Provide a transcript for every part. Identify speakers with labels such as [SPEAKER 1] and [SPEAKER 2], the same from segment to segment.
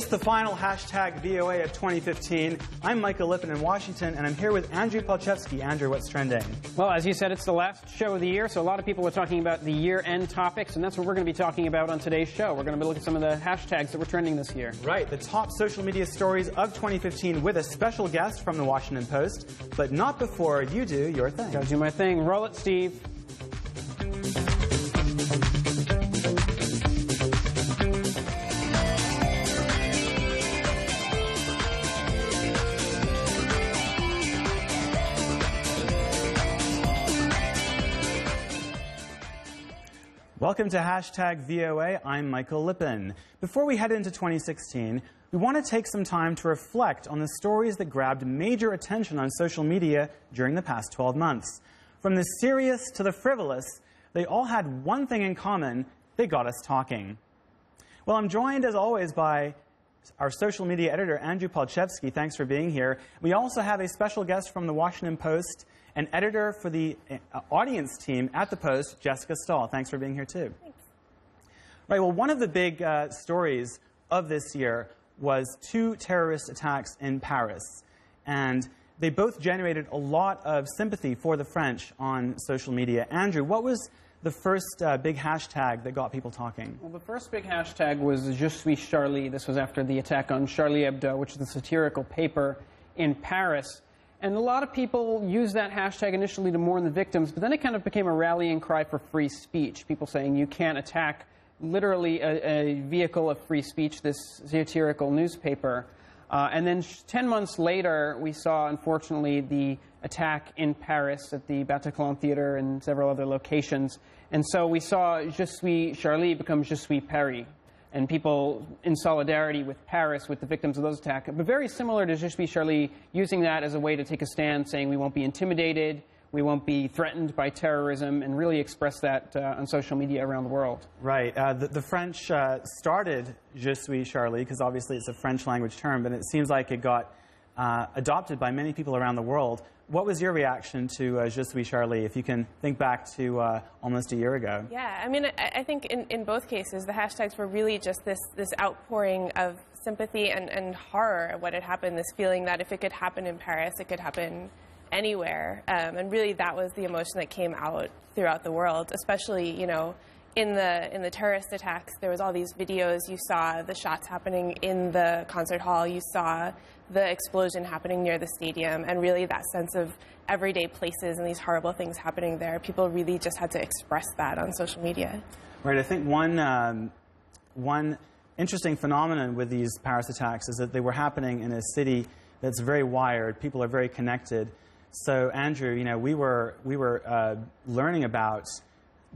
[SPEAKER 1] It's the final hashtag VOA of 2015. I'm Michael Lippin in Washington, and I'm here with Andrew Palczewski. Andrew, what's trending?
[SPEAKER 2] Well, as you said, it's the last show of the year, so a lot of people are talking about the year-end topics, and that's what we're going to be talking about on today's show. We're going to be looking at some of the hashtags that were trending this year.
[SPEAKER 1] Right, the top social media stories of 2015 with a special guest from the Washington Post, but not before you do your thing.
[SPEAKER 2] Gotta do my thing. Roll it, Steve.
[SPEAKER 1] Welcome to Hashtag VOA. I'm Michael Lippin. Before we head into 2016, we want to take some time to reflect on the stories that grabbed major attention on social media during the past 12 months. From the serious to the frivolous, they all had one thing in common: they got us talking. Well, I'm joined, as always, by our social media editor, Andrew Palczewski. Thanks for being here. We also have a special guest from the Washington Post, an editor for the audience team at the Post, Jessica Stahl. Thanks for being here, too.
[SPEAKER 3] Thanks.
[SPEAKER 1] Right, well, one of the big stories of this year was two terrorist attacks in Paris. And they both generated a lot of sympathy for the French on social media. Andrew, what was the first big hashtag that got people talking?
[SPEAKER 2] Well, the first big hashtag was Je suis Charlie. This was after the attack on Charlie Hebdo, which is a satirical paper in Paris. And a lot of people used that hashtag initially to mourn the victims, but then it kind of became a rallying cry for free speech. People saying you can't attack literally a vehicle of free speech, this satirical newspaper. And then 10 months later, we saw, unfortunately, the attack in Paris at the Bataclan Theater and several other locations. And so we saw Je suis Charlie become Je suis Paris. And people in solidarity with Paris, with the victims of those attacks, but very similar to Je suis Charlie, using that as a way to take a stand, saying we won't be intimidated, we won't be threatened by terrorism, and really express that on social media around the world.
[SPEAKER 1] Right. The French started Je suis Charlie, because obviously it's a French language term, but it seems like it got adopted by many people around the world. What was your reaction to Je suis Charlie, if you can think back to almost a year ago?
[SPEAKER 3] Yeah, I mean, I think in both cases, the hashtags were really just this outpouring of sympathy and horror at what had happened, this feeling that if it could happen in Paris, it could happen anywhere. And really that was the emotion that came out throughout the world, especially, you know, in the terrorist attacks. There was all these videos. You saw the shots happening in the concert hall. You saw the explosion happening near the stadium, and really that sense of everyday places and these horrible things happening there. People really just had to express that on social media.
[SPEAKER 1] Right. I think one interesting phenomenon with these Paris attacks is that they were happening in a city that's very wired. People are very connected. So, Andrew, you know, we were learning about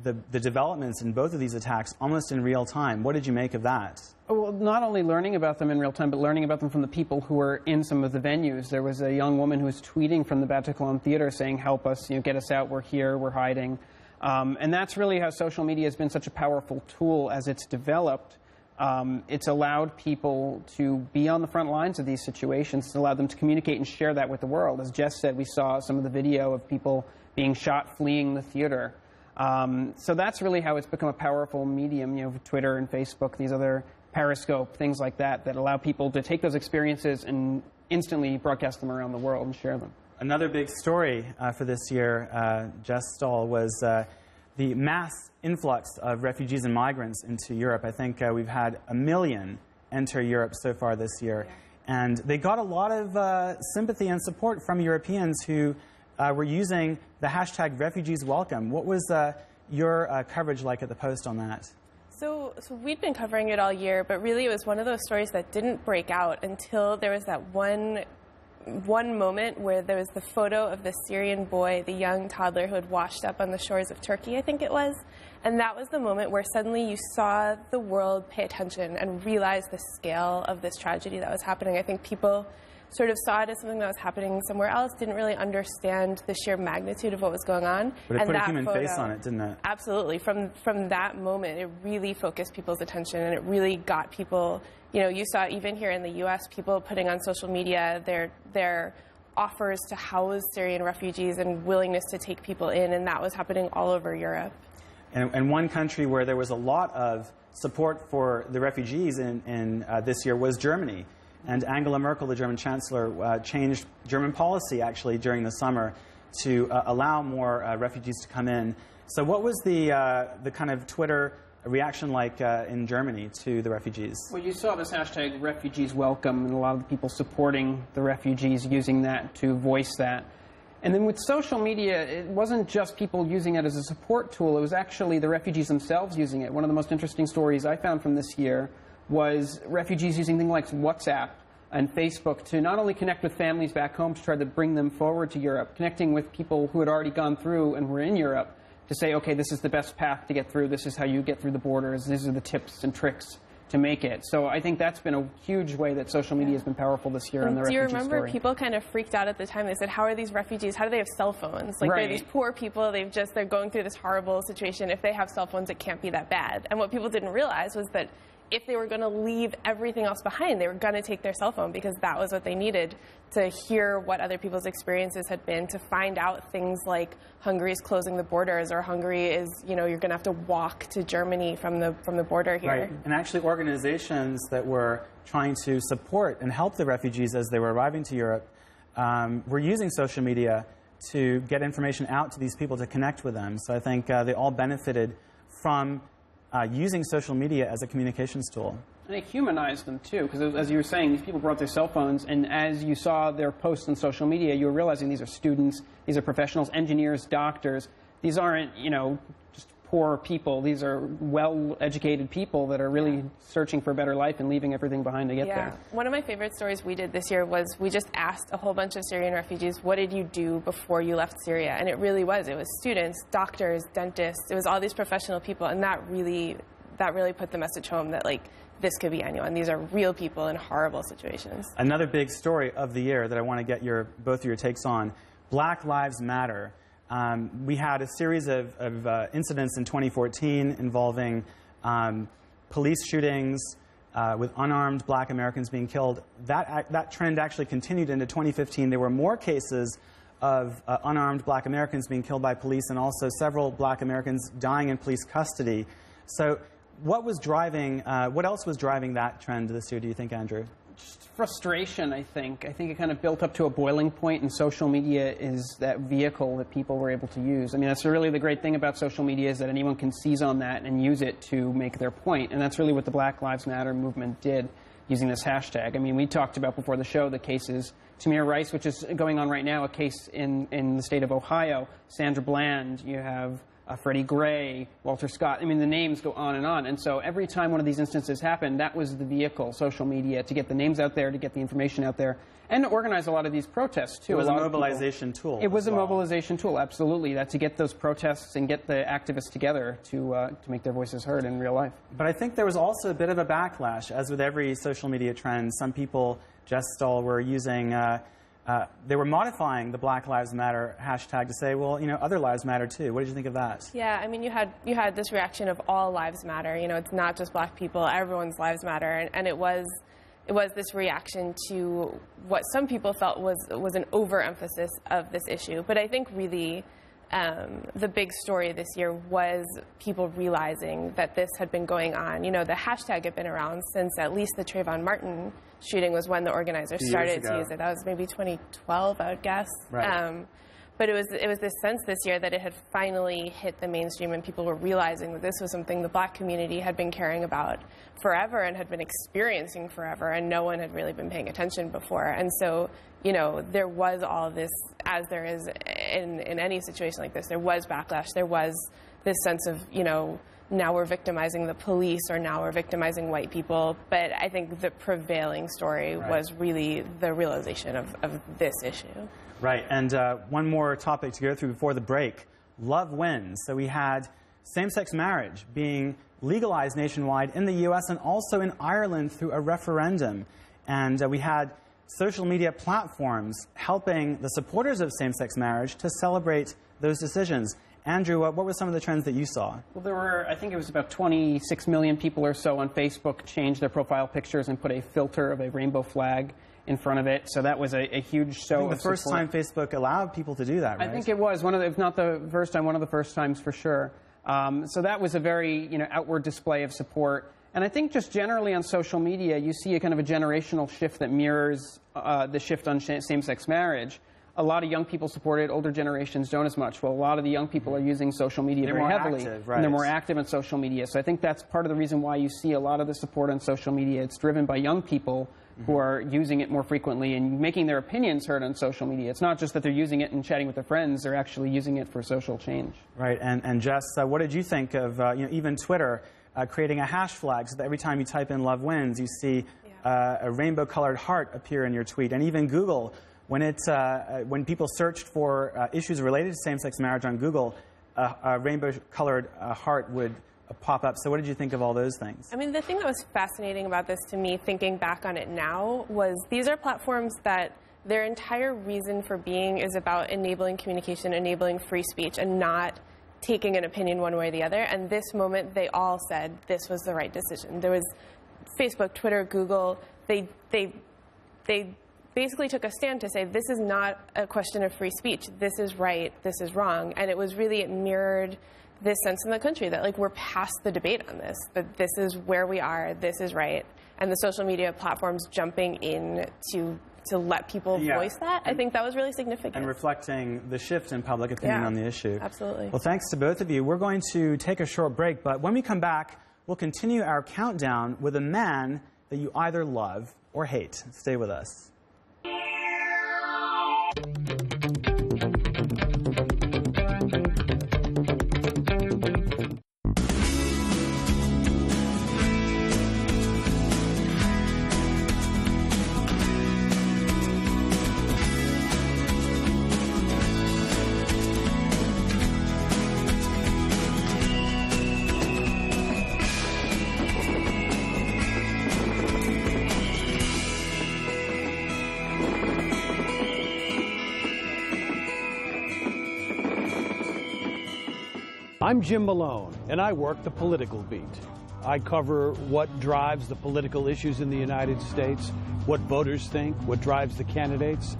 [SPEAKER 1] the developments in both of these attacks almost in real time. What did you make of that?
[SPEAKER 2] Well, not only learning about them in real time, but learning about them from the people who were in some of the venues. There was a young woman who was tweeting from the Bataclan Theater saying, help us, you know, get us out, we're here, we're hiding. And that's really how social media has been such a powerful tool as it's developed. It's allowed people to be on the front lines of these situations. It's allowed them to communicate and share that with the world. As Jess said, we saw some of the video of people being shot fleeing the theater. So that's really how it's become a powerful medium, you know, Twitter and Facebook, these other Periscope, things like that, that allow people to take those experiences and instantly broadcast them around the world and share them.
[SPEAKER 1] Another big story for this year, Jess Stahl, was the mass influx of refugees and migrants into Europe. I think we've had 1 million enter Europe so far this year. Yeah. And they got a lot of sympathy and support from Europeans who were using the hashtag refugees welcome. What was your coverage like at the Post on that?
[SPEAKER 3] So we'd been covering it all year, but really it was one of those stories that didn't break out until there was that one moment where there was the photo of the Syrian boy, the young toddler who had washed up on the shores of Turkey, I think it was. And that was the moment where suddenly you saw the world pay attention and realize the scale of this tragedy that was happening. I think people sort of saw it as something that was happening somewhere else, didn't really understand the sheer magnitude of what was going on.
[SPEAKER 1] But it put a human face on it, didn't it?
[SPEAKER 3] Absolutely. From that moment, it really focused people's attention, and it really got people, you know, you saw even here in the U.S., people putting on social media their offers to house Syrian refugees and willingness to take people in, and that was happening all over Europe.
[SPEAKER 1] And one country where there was a lot of support for the refugees in this year was Germany. And Angela Merkel, the German chancellor, changed German policy actually during the summer to allow more refugees to come in. So what was the kind of Twitter reaction like in Germany to the refugees?
[SPEAKER 2] Well, you saw this hashtag refugees welcome, and a lot of the people supporting the refugees using that to voice that. And then with social media, it wasn't just people using it as a support tool, it was actually the refugees themselves using it. One of the most interesting stories I found from this year was refugees using things like WhatsApp and Facebook to not only connect with families back home to try to bring them forward to Europe, connecting with people who had already gone through and were in Europe to say, okay, this is the best path to get through, this is how you get through the borders, these are the tips and tricks to make it. So I think that's been a huge way that social media has been powerful this year in the refugee story.
[SPEAKER 3] Do you remember people kind of freaked out at the time? They said, how are these refugees, how do they have cell phones? Like, they're these poor people, they're going through this horrible situation. If they have cell phones, it can't be that bad. And what people didn't realize was that if they were going to leave everything else behind, they were going to take their cell phone because that was what they needed to hear what other people's experiences had been, to find out things like Hungary is closing the borders, or Hungary is, you're going to have to walk to Germany from the border here.
[SPEAKER 1] Right. And actually organizations that were trying to support and help the refugees as they were arriving to Europe were using social media to get information out to these people, to connect with them. So I think they all benefited from using social media as a communications tool.
[SPEAKER 2] And it humanized them, too, because as you were saying, these people brought their cell phones, and as you saw their posts on social media, you were realizing these are students, these are professionals, engineers, doctors. These aren't, just poor people. These are well-educated people that are really searching for a better life and leaving everything behind to get there.
[SPEAKER 3] One of my favorite stories we did this year was we just asked a whole bunch of Syrian refugees, what did you do before you left Syria? And it really was. It was students, doctors, dentists. It was all these professional people, and that really put the message home that, like, this could be anyone. These are real people in horrible situations.
[SPEAKER 1] Another big story of the year that I want to get both of your takes on, Black Lives Matter. We had a series of incidents in 2014 involving police shootings with unarmed black Americans being killed. That trend actually continued into 2015. There were more cases of unarmed black Americans being killed by police, and also several black Americans dying in police custody. So what else was driving that trend this year, do you think, Andrew?
[SPEAKER 2] Just frustration, I think. I think it kind of built up to a boiling point, and social media is that vehicle that people were able to use. I mean, that's really the great thing about social media, is that anyone can seize on that and use it to make their point. And that's really what the Black Lives Matter movement did using this hashtag. I mean, we talked about before the show the cases, Tamir Rice, which is going on right now, a case in the state of Ohio, Sandra Bland, you have Freddie Gray, Walter Scott. I mean, the names go on. And so every time one of these instances happened, that was the vehicle, social media, to get the names out there, to get the information out there, and to organize a lot of these protests, too.
[SPEAKER 1] It was a mobilization tool.
[SPEAKER 2] It was a mobilization tool, absolutely, to get those protests and get the activists together to make their voices heard in real life.
[SPEAKER 1] But I think there was also a bit of a backlash. As with every social media trend, some people, Jess Stahl, were using they were modifying the Black Lives Matter hashtag to say, well, other lives matter too. What did you think of that?
[SPEAKER 3] Yeah, I mean, you had this reaction of all lives matter. It's not just black people; everyone's lives matter, and it was this reaction to what some people felt was an overemphasis of this issue. But I think really the big story this year was people realizing that this had been going on. The hashtag had been around since at least the Trayvon Martin shooting was when the organizers started to use it. That was maybe 2012, I would guess.
[SPEAKER 1] Right.
[SPEAKER 3] But it was this sense this year that it had finally hit the mainstream, and people were realizing that this was something the black community had been caring about forever and had been experiencing forever, and no one had really been paying attention before. And so, there was all of this, as there is in any situation like this, there was backlash. There was this sense of, now we're victimizing the police, or now we're victimizing white people. But I think the prevailing story was really the realization of this issue.
[SPEAKER 1] Right, and one more topic to go through before the break. Love wins. So we had same-sex marriage being legalized nationwide in the U.S. and also in Ireland through a referendum. And we had social media platforms helping the supporters of same-sex marriage to celebrate those decisions. Andrew, what were some of the trends that you saw?
[SPEAKER 2] Well, there were, I think it was about 26 million people or so on Facebook changed their profile pictures and put a filter of a rainbow flag in front of it. So that was a huge show of
[SPEAKER 1] the first time Facebook allowed people to do that, right?
[SPEAKER 2] I think it was, if not the first time, one of the first times for sure. So that was a very outward display of support. And I think just generally on social media, you see a kind of a generational shift that mirrors the shift on same-sex marriage. A lot of young people support it. Older generations don't as much. Well, a lot of the young people are using social media very heavily.
[SPEAKER 1] Active, right.
[SPEAKER 2] And they're more active on social media. So I think that's part of the reason why you see a lot of the support on social media. It's driven by young people who are using it more frequently and making their opinions heard on social media. It's not just that they're using it and chatting with their friends. They're actually using it for social change.
[SPEAKER 1] Right. And Jess, what did you think of even Twitter creating a hash flag so that every time you type in "love wins," you see a rainbow-colored heart appear in your tweet? And even Google, when people searched for issues related to same-sex marriage on Google, a rainbow-colored heart would pop up. So what did you think of all those things?
[SPEAKER 3] I mean, the thing that was fascinating about this to me, thinking back on it now, was these are platforms that their entire reason for being is about enabling communication, enabling free speech, and not taking an opinion one way or the other. And this moment, they all said this was the right decision. There was Facebook, Twitter, Google. They basically took a stand to say this is not a question of free speech. This is right. This is wrong. And it was really, it mirrored this sense in the country that, like, we're past the debate on this, that this is where we are, this is right. And the social media platforms jumping in to let people voice that, I think that was really significant.
[SPEAKER 1] And reflecting the shift in public opinion on the issue.
[SPEAKER 3] Absolutely.
[SPEAKER 1] Well, thanks to both of you. We're going to take a short break, but when we come back, we'll continue our countdown with a man that you either love or hate. Stay with us.
[SPEAKER 4] I'm Jim Malone, and I work the political beat. I cover what drives the political issues in the United States, what voters think, what drives the candidates,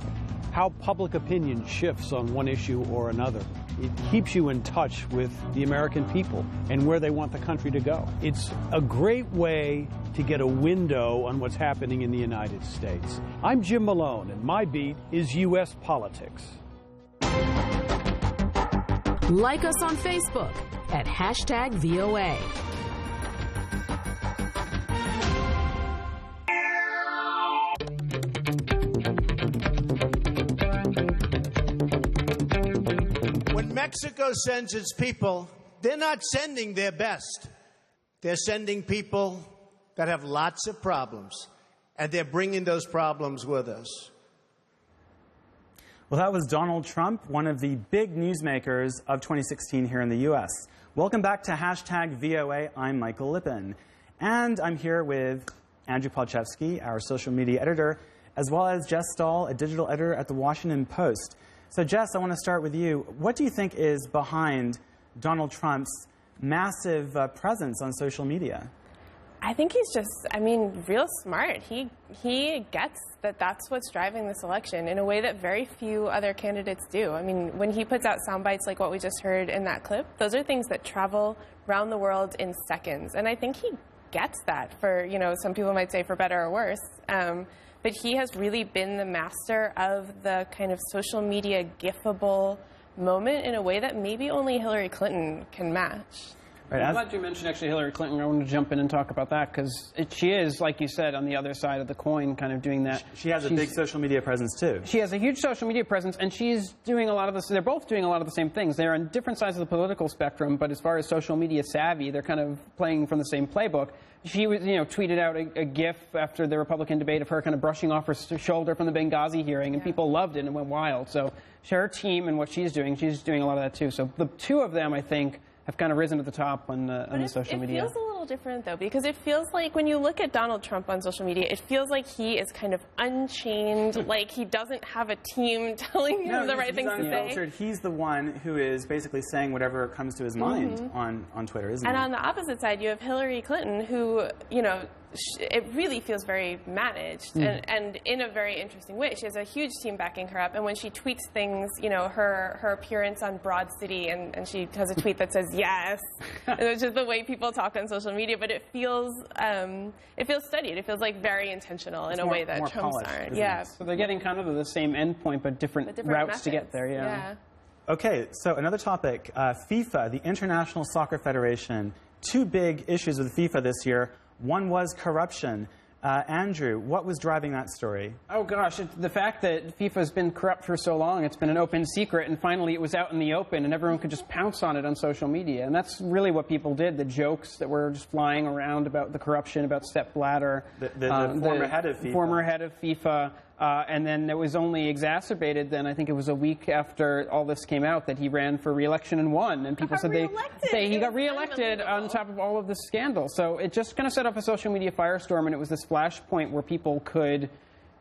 [SPEAKER 4] how public opinion shifts on one issue or another. It keeps you in touch with the American people and where they want the country to go. It's a great way to get a window on what's happening in the United States. I'm Jim Malone, and my beat is U.S. politics.
[SPEAKER 5] Like us on Facebook at #VOA.
[SPEAKER 6] When Mexico sends its people, they're not sending their best. They're sending people that have lots of problems, and they're bringing those problems with us.
[SPEAKER 1] Well, that was Donald Trump, one of the big newsmakers of 2016 here in the U.S. Welcome back to #VOA. I'm Michael Lippin. And I'm here with Andrew Palczewski, our social media editor, as well as Jess Stahl, a digital editor at the Washington Post. So, Jess, I want to start with you. What do you think is behind Donald Trump's massive presence on social media?
[SPEAKER 3] I think he's just, real smart. He gets that that's what's driving this election in a way that very few other candidates do. I mean, when he puts out sound bites like what we just heard in that clip, those are things that travel around the world in seconds. And I think he gets that for, some people might say for better or worse. But he has really been the master of the kind of social media gifable moment in a way that maybe only Hillary Clinton can match.
[SPEAKER 1] Right,
[SPEAKER 2] I'm glad you mentioned actually Hillary Clinton. I wanted to jump in and talk about that because she is, like you said, on the other side of the coin, kind of doing that.
[SPEAKER 1] She has a big social media presence too.
[SPEAKER 2] She has a huge social media presence, and she's doing a lot of this. They're both doing a lot of the same things. They're on different sides of the political spectrum, but as far as social media savvy, they're kind of playing from the same playbook. She was, tweeted out a GIF after the Republican debate of her kind of brushing off her shoulder from the Benghazi hearing, and people loved it and went wild. So her team and what she's doing a lot of that too. So the two of them, I think, have kind of risen to the top on the social media.
[SPEAKER 3] It feels a little different, though, because it feels like when you look at Donald Trump on social media, it feels like he is kind of unchained, like he doesn't have a team telling him the right things to say.
[SPEAKER 1] He's the one who is basically saying whatever comes to his mind on Twitter, isn't he?
[SPEAKER 3] And on the opposite side, you have Hillary Clinton, who, it really feels very managed and in a very interesting way. She has a huge team backing her up, and when she tweets things, her appearance on Broad City, and she has a tweet that says yes, and it's just the way people talk on social media, but it feels studied. It feels like very intentional in a way that Trump's aren't. Yeah.
[SPEAKER 2] So they're getting kind of the same endpoint, but different routes
[SPEAKER 3] methods
[SPEAKER 2] to get there. Yeah.
[SPEAKER 1] Okay, so another topic, FIFA, the International Soccer Federation. Two big issues with FIFA this year. One was corruption. Andrew, what was driving that story?
[SPEAKER 2] Oh gosh, the fact that FIFA has been corrupt for so long, it's been an open secret, and finally it was out in the open, and everyone could just pounce on it on social media. And that's really what people did, the jokes that were just flying around about the corruption, about Sepp Blatter.
[SPEAKER 1] The former head of FIFA.
[SPEAKER 2] Former head of FIFA. And then it was only exacerbated then, I think it was a week after all this came out, that he ran for re-election and won. And people said he got re-elected on top of all of this scandal. So it just kind of set off a social media firestorm, and it was this flashpoint where people could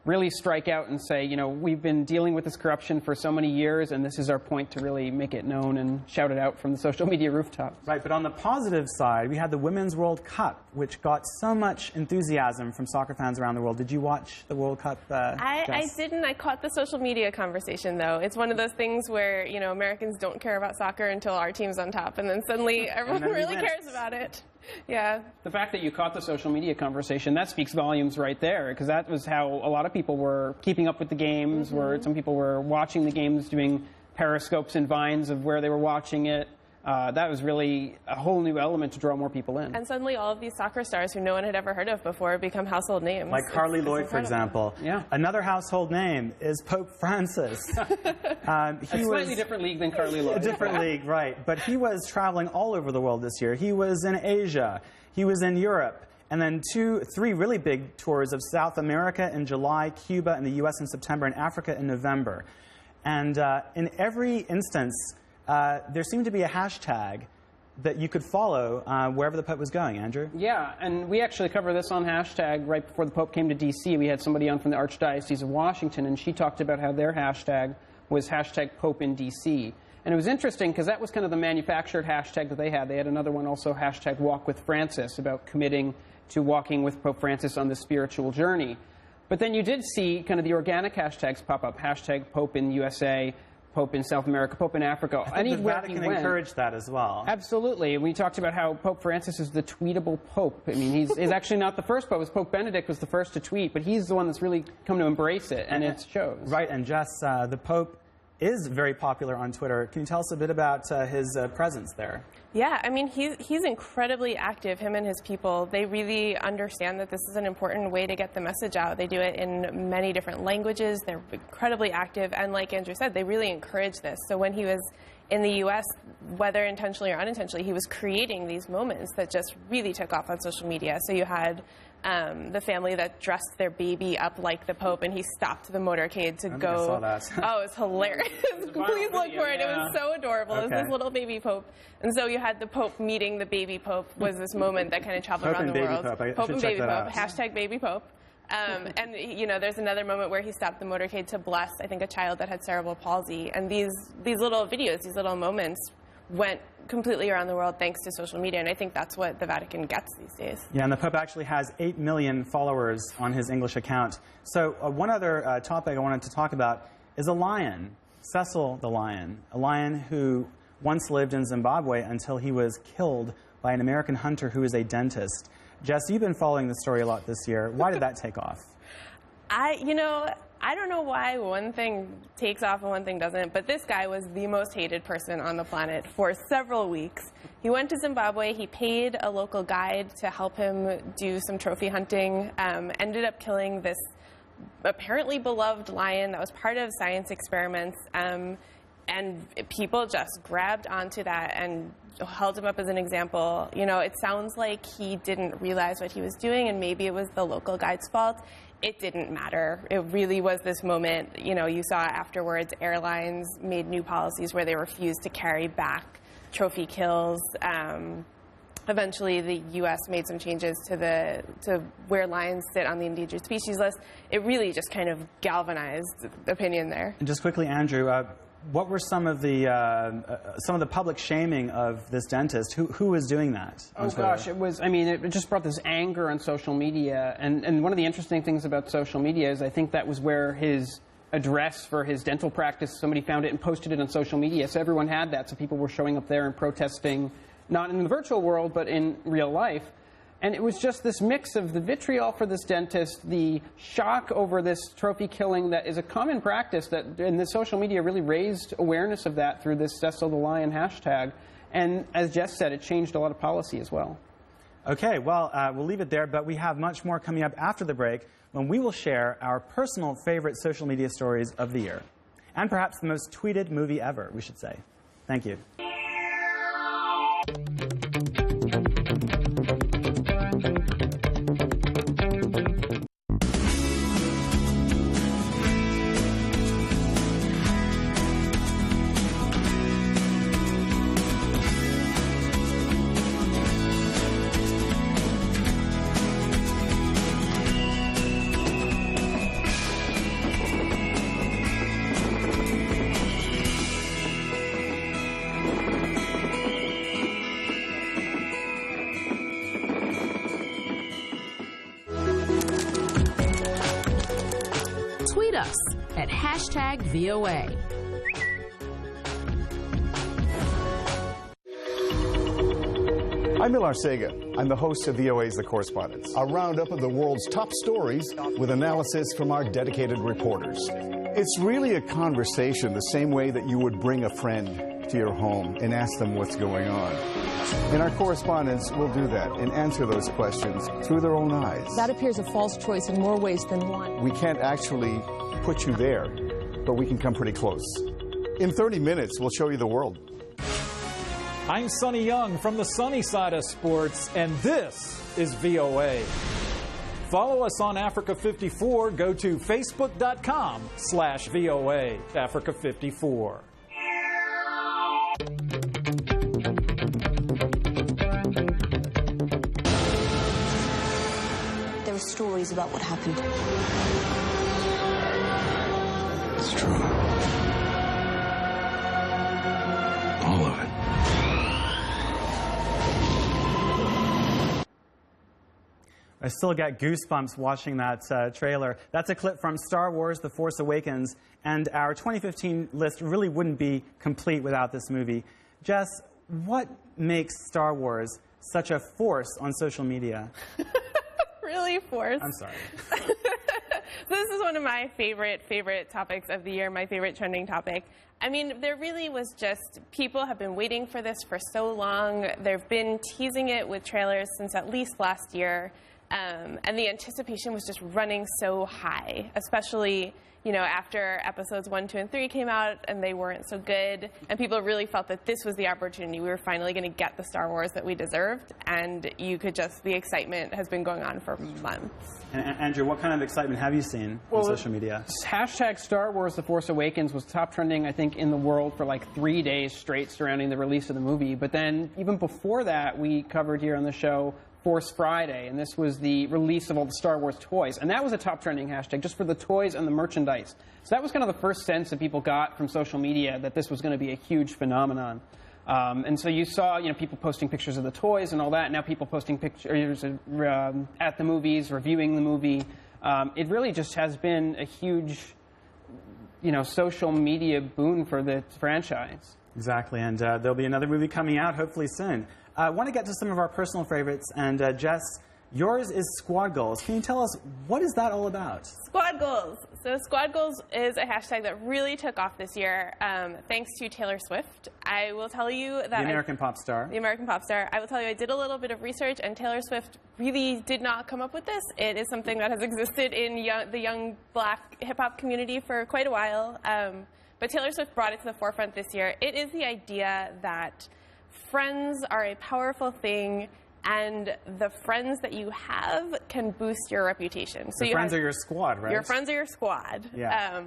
[SPEAKER 2] really strike out and say, we've been dealing with this corruption for so many years, and this is our point to really make it known and shout it out from the social media rooftops.
[SPEAKER 1] Right, but on the positive side, we had the Women's World Cup, which got so much enthusiasm from soccer fans around the world. Did you watch the World Cup?
[SPEAKER 3] I didn't. I caught the social media conversation, though. It's one of those things where, Americans don't care about soccer until our team's on top, and then suddenly everyone really cares about it. Yeah.
[SPEAKER 2] The fact that you caught the social media conversation, that speaks volumes right there, because that was how a lot of people were keeping up with the games, where some people were watching the games, doing periscopes and vines of where they were watching it. That was really a whole new element to draw more people in.
[SPEAKER 3] And suddenly all of these soccer stars who no one had ever heard of before become household names.
[SPEAKER 1] Like Carly Lloyd, for example.
[SPEAKER 2] Yeah.
[SPEAKER 1] Another household name is Pope Francis.
[SPEAKER 2] A slightly different league than Carly Lloyd.
[SPEAKER 1] A different league, right. But he was traveling all over the world this year. He was in Asia. He was in Europe. And then three really big tours of South America in July, Cuba in the U.S. in September, and Africa in November. And in every instance, there seemed to be a hashtag that you could follow wherever the Pope was going. Andrew?
[SPEAKER 2] Yeah, and we actually covered this on hashtag right before the Pope came to D.C. We had somebody on from the Archdiocese of Washington, and she talked about how their hashtag was hashtag Pope in D.C. And it was interesting because that was kind of the manufactured hashtag that they had. They had another one also, hashtag Walk with Francis, about committing to walking with Pope Francis on this spiritual journey. But then you did see kind of the organic hashtags pop up, hashtag Pope in USA, Pope in South America, Pope in Africa.
[SPEAKER 1] I think the Vatican encouraged that as well.
[SPEAKER 2] Absolutely. We talked about how Pope Francis is the tweetable Pope. I mean, he's actually not the first Pope. Pope Benedict was the first to tweet, but he's the one that's really come to embrace it, and it shows.
[SPEAKER 1] Right, and Jess, the Pope is very popular on Twitter. Can you tell us a bit about his presence there?
[SPEAKER 3] Yeah, I mean, he's incredibly active, him and his people. They really understand that this is an important way to get the message out. They do it in many different languages. They're incredibly active, and like Andrew said, they really encourage this. So when he was in the U.S., whether intentionally or unintentionally, he was creating these moments that just really took off on social media. So you had the family that dressed their baby up like the Pope, and he stopped the motorcade to go.
[SPEAKER 1] I saw that.
[SPEAKER 3] Oh, it's hilarious. Please look for it. It was so adorable.
[SPEAKER 1] Okay.
[SPEAKER 3] It was this little baby Pope. And so you had the Pope meeting the baby Pope, was this moment that kind of traveled around the world.
[SPEAKER 1] Pope and baby Pope.
[SPEAKER 3] Hashtag baby Pope. And, there's another moment where he stopped the motorcade to bless, I think, a child that had cerebral palsy. And these little videos, these little moments went completely around the world thanks to social media, and I think that's what the Vatican gets these days.
[SPEAKER 1] Yeah, and the Pope actually has 8 million followers on his English account. So one other topic I wanted to talk about is a lion, Cecil the lion, a lion who once lived in Zimbabwe until he was killed by an American hunter who is a dentist. Jess, you've been following the story a lot this year. Why did that take off?
[SPEAKER 3] I don't know why one thing takes off and one thing doesn't, but this guy was the most hated person on the planet for several weeks. He went to Zimbabwe, he paid a local guide to help him do some trophy hunting, ended up killing this apparently beloved lion that was part of science experiments, and people just grabbed onto that and held him up as an example. It sounds like he didn't realize what he was doing, and maybe it was the local guide's fault. It didn't matter. It really was this moment, you saw afterwards airlines made new policies where they refused to carry back trophy kills. Eventually, the U.S. made some changes to where lions sit on the endangered species list. It really just kind of galvanized opinion there.
[SPEAKER 1] And just quickly, Andrew, what were some of the public shaming of this dentist? Who was doing that on
[SPEAKER 2] Oh,
[SPEAKER 1] Twitter?
[SPEAKER 2] gosh, it was, I mean, it just brought this anger on social media. And one of the interesting things about social media is I think that was where his address for his dental practice, somebody found it and posted it on social media. So everyone had that. So people were showing up there and protesting, not in the virtual world, but in real life. And it was just this mix of the vitriol for this dentist, the shock over this trophy killing that is a common practice, that in the social media really raised awareness of that through this Cecil the Lion hashtag. And as Jess said, it changed a lot of policy as well.
[SPEAKER 1] Okay, well, we'll leave it there, but we have much more coming up after the break when we will share our personal favorite social media stories of the year. And perhaps the most tweeted movie ever, we should say. Thank you.
[SPEAKER 5] Tweet us at hashtag VOA.
[SPEAKER 7] I'm Milar Sega. I'm the host of VOA's The Correspondents, a roundup of the world's top stories with analysis from our dedicated reporters. It's really a conversation the same way that you would bring a friend to your home and ask them what's going on. And our correspondents will do that and answer those questions through their own eyes.
[SPEAKER 8] That appears a false choice in more ways than one.
[SPEAKER 7] We can't actually put you there, but we can come pretty close. In 30 minutes, we'll show you the world.
[SPEAKER 9] I'm Sonny Young from the sunny side of sports, and this is VOA. Follow us on Africa 54. Go to facebook.com/VOA Africa 54.
[SPEAKER 10] There are stories about what happened.
[SPEAKER 11] It's true. All of it.
[SPEAKER 1] I still get goosebumps watching that trailer. That's a clip from Star Wars: The Force Awakens, and our 2015 list really wouldn't be complete without this movie. Jess, what makes Star Wars such a force on social media?
[SPEAKER 3] Really force?
[SPEAKER 1] I'm sorry.
[SPEAKER 3] This is one of my favorite topics of the year, my favorite trending topic. I mean, there really was just, people have been waiting for this for so long. They've been teasing it with trailers since at least last year. And the anticipation was just running so high, especially, you know, after episodes 1, 2, and 3 came out and they weren't so good. And people really felt that this was the opportunity. We were finally going to get the Star Wars that we deserved. And you could just, the excitement has been going on for months.
[SPEAKER 1] And Andrew, what kind of excitement have you seen on social media?
[SPEAKER 2] Hashtag Star Wars The Force Awakens was top trending, I think, in the world for like 3 days straight surrounding the release of the movie. But then even before that, we covered here on the show Force Friday, and this was the release of all the Star Wars toys. And that was a top trending hashtag just for the toys and the merchandise. So that was kind of the first sense that people got from social media that this was going to be a huge phenomenon. And so you saw, you know, people posting pictures of the toys and all that. Now people posting pictures at the movies, reviewing the movie. It really just has been a huge, you know, social media boon for the franchise.
[SPEAKER 1] Exactly, and there'll be another movie coming out hopefully soon. I want to get to some of our personal favorites, and Jess, yours is Squad Goals. Can you tell us, what is that all about?
[SPEAKER 3] Squad Goals. So Squad Goals is a hashtag that really took off this year, thanks to Taylor Swift. I will tell you that
[SPEAKER 1] The American pop star.
[SPEAKER 3] The American pop star. I will tell you I did a little bit of research, and Taylor Swift really did not come up with this. It is something that has existed in the young black hip-hop community for quite a while. But Taylor Swift brought it to the forefront this year. It is the idea that friends are a powerful thing, and the friends that you have can boost your reputation. So
[SPEAKER 1] your friends are your squad, right?
[SPEAKER 3] Your friends are your squad.
[SPEAKER 1] Yeah.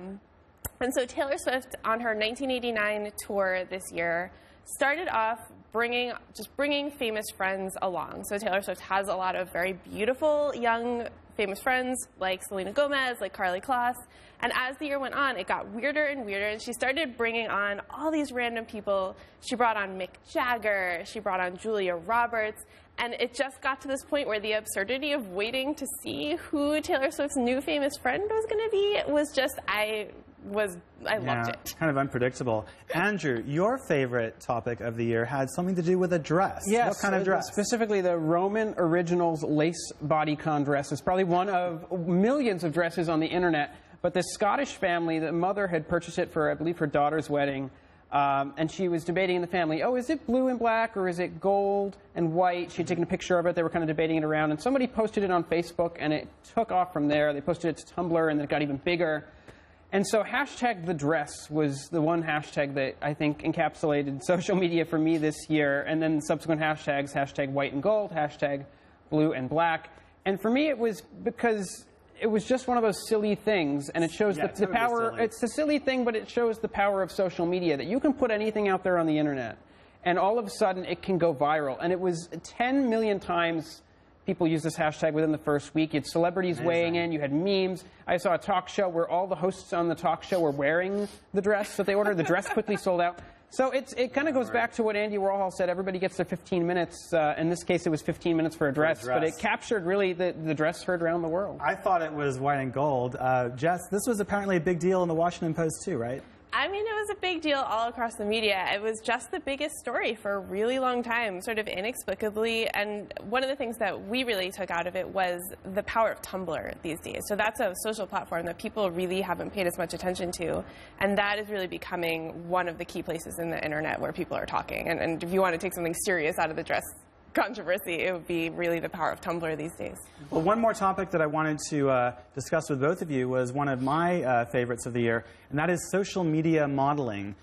[SPEAKER 3] And so Taylor Swift, on her 1989 tour this year, started off bringing famous friends along. So Taylor Swift has a lot of very beautiful young famous friends like Selena Gomez, like Karlie Kloss. And as the year went on, it got weirder and weirder, and she started bringing on all these random people. She brought on Mick Jagger, she brought on Julia Roberts, and it just got to this point where the absurdity of waiting to see who Taylor Swift's new famous friend was going to be was just, I loved it.
[SPEAKER 1] Kind of unpredictable. Andrew, your favorite topic of the year had something to do with a dress.
[SPEAKER 2] Yes.
[SPEAKER 1] What kind of dress?
[SPEAKER 2] Specifically the Roman Originals lace bodycon dress. It's probably one of millions of dresses on the internet. But this Scottish family, the mother had purchased it for, I believe, her daughter's wedding. And she was debating in the family, oh, is it blue and black or is it gold and white? She'd taken a picture of it. They were kind of debating it around. And somebody posted it on Facebook, and it took off from there. They posted it to Tumblr, and then it got even bigger. And so hashtag the dress was the one hashtag that I think encapsulated social media for me this year. And then subsequent hashtags, hashtag white and gold, hashtag blue and black. And for me, it was because it was just one of those silly things, and it shows the power. Silly. It's a silly thing, but it shows the power of social media, that you can put anything out there on the internet, and all of a sudden it can go viral. And it was 10 million times people used this hashtag within the first week. You had celebrities weighing in. You had memes. I saw a talk show where all the hosts on the talk show were wearing the dress, so they ordered the dress, quickly sold out. So it kind of goes back to what Andy Warhol said, everybody gets their 15 minutes. In this case, it was 15 minutes for a dress, but it captured really the dress heard around the world.
[SPEAKER 1] I thought it was white and gold. Jess, this was apparently a big deal in the Washington Post too, right?
[SPEAKER 3] I mean, it was a big deal all across the media. It was just the biggest story for a really long time, sort of inexplicably. And one of the things that we really took out of it was the power of Tumblr these days. So that's a social platform that people really haven't paid as much attention to. And that is really becoming one of the key places in the internet where people are talking. And if you want to take something serious out of the dress controversy, it would be really the power of Tumblr these days.
[SPEAKER 1] Well, one more topic that I wanted to discuss with both of you was one of my favorites of the year, and that is social media modeling.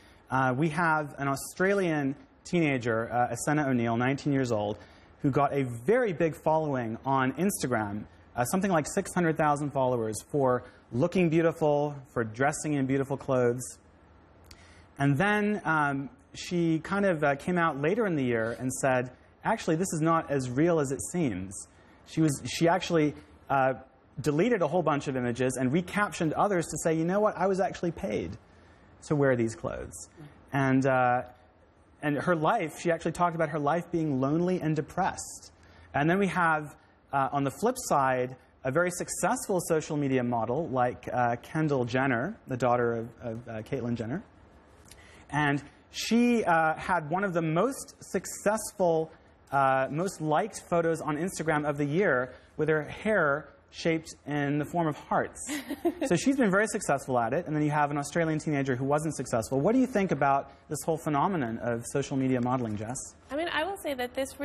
[SPEAKER 1] We have an Australian teenager, Asenna O'Neill, 19 years old, who got a very big following on Instagram, something like 600,000 followers, for looking beautiful, for dressing in beautiful clothes. And then she kind of came out later in the year and said, actually, this is not as real as it seems. She actually deleted a whole bunch of images and recaptioned others to say, you know what, I was actually paid to wear these clothes. And her life, she actually talked about her life being lonely and depressed. And then we have, on the flip side, a very successful social media model like Kendall Jenner, the daughter of Caitlyn Jenner. And she had one of the most successful most liked photos on Instagram of the year with her hair shaped in the form of hearts. So she's been very successful at it, and then you have an Australian teenager who wasn't successful. What do you think about this whole phenomenon of social media modeling, Jess?
[SPEAKER 3] I mean, I will say that this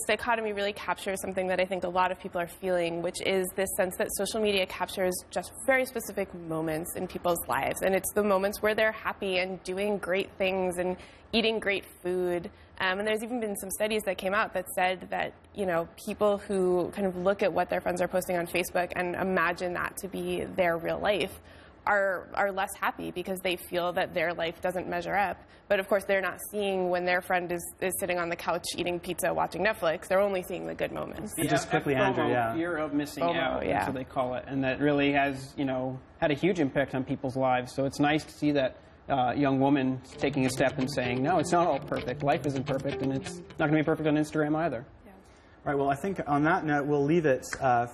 [SPEAKER 3] dichotomy really captures something that I think a lot of people are feeling, which is this sense that social media captures just very specific moments in people's lives. And it's the moments where they're happy and doing great things and eating great food. And there's even been some studies that came out that said that, you know, people who kind of look at what their friends are posting on Facebook and imagine that to be their real life are less happy because they feel that their life doesn't measure up. But of course, they're not seeing when their friend is sitting on the couch eating pizza, watching Netflix. They're only seeing the good moments.
[SPEAKER 1] And just quickly, Andrew,
[SPEAKER 2] fear of missing out, that's what they call it. And that really has, you know, had a huge impact on people's lives. So it's nice to see that young woman taking a step and saying, no, it's not all perfect. Life isn't perfect, and it's not going to be perfect on Instagram either.
[SPEAKER 1] Yeah. All right, well, I think on that note, we'll leave it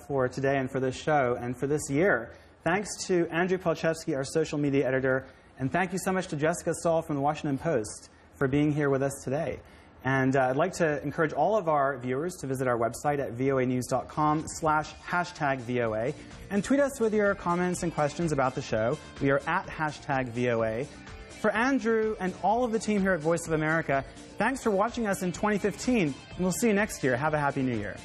[SPEAKER 1] for today and for this show and for this year. Thanks to Andrew Palczewski, our social media editor, and thank you so much to Jessica Stahl from the Washington Post for being here with us today. And I'd like to encourage all of our viewers to visit our website at voanews.com/#VOA and tweet us with your comments and questions about the show. We are at #VOA. For Andrew and all of the team here at Voice of America, thanks for watching us in 2015, and we'll see you next year. Have a happy new year.